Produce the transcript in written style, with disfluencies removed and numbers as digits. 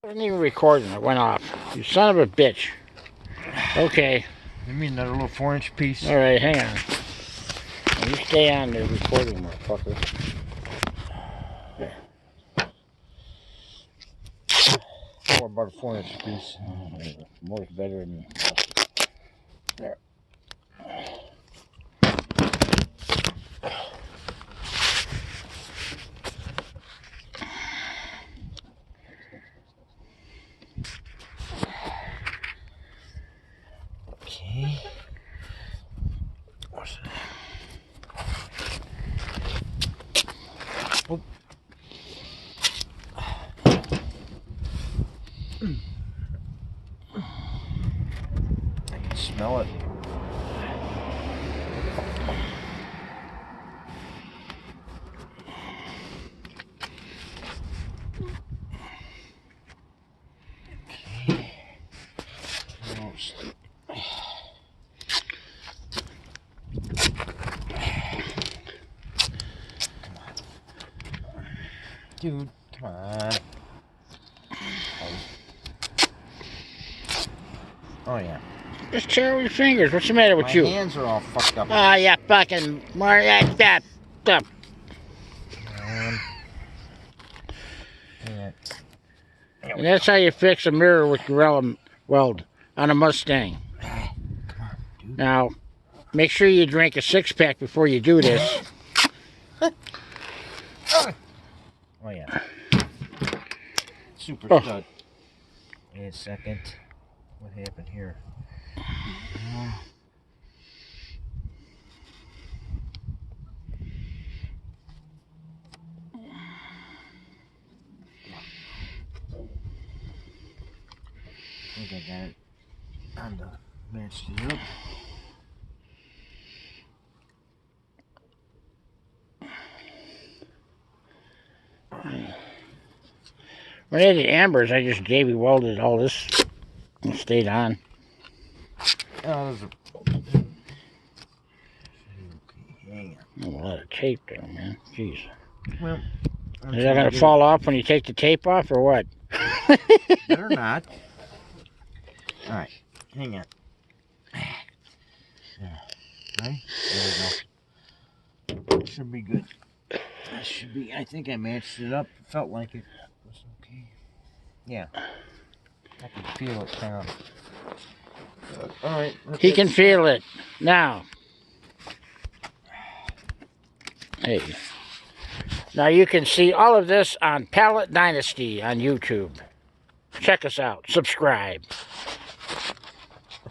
wasn't even recording. It went off. You son of a bitch. Okay. You mean another little 4-inch piece? All right, hang on. You stay on the recording, motherfucker. There. Or about a 4-inch piece. More's better than... There. Okay. What's that? Oh. I can smell it. Okay. Almost. Dude, come on. Oh yeah. Just tear with your fingers. What's the matter with you? My hands are all fucked up. Oh, yeah, fucking... that stuff. And that's how you fix a mirror with Gorilla Weld on a Mustang. Come on, dude. Now, make sure you drink a 6-pack before you do this. Oh yeah. Super stud. Wait a second. What happened here? I think I got it on the matched it up. When I did Amber's, I just Davy welded all this and stayed on. Oh, those are... Okay, hang on. A lot of tape there, man. Jeez. Well, is that going to fall off when you take the tape off, or what? Better not. Alright, hang on. Right? There we go. Should be good. That should be, I think I matched it up. Felt like it was okay. Yeah. I can feel it kind of. Alright. He can feel it. Now. Hey. Now you can see all of this on Pallet Dynasty on YouTube. Check us out. Subscribe.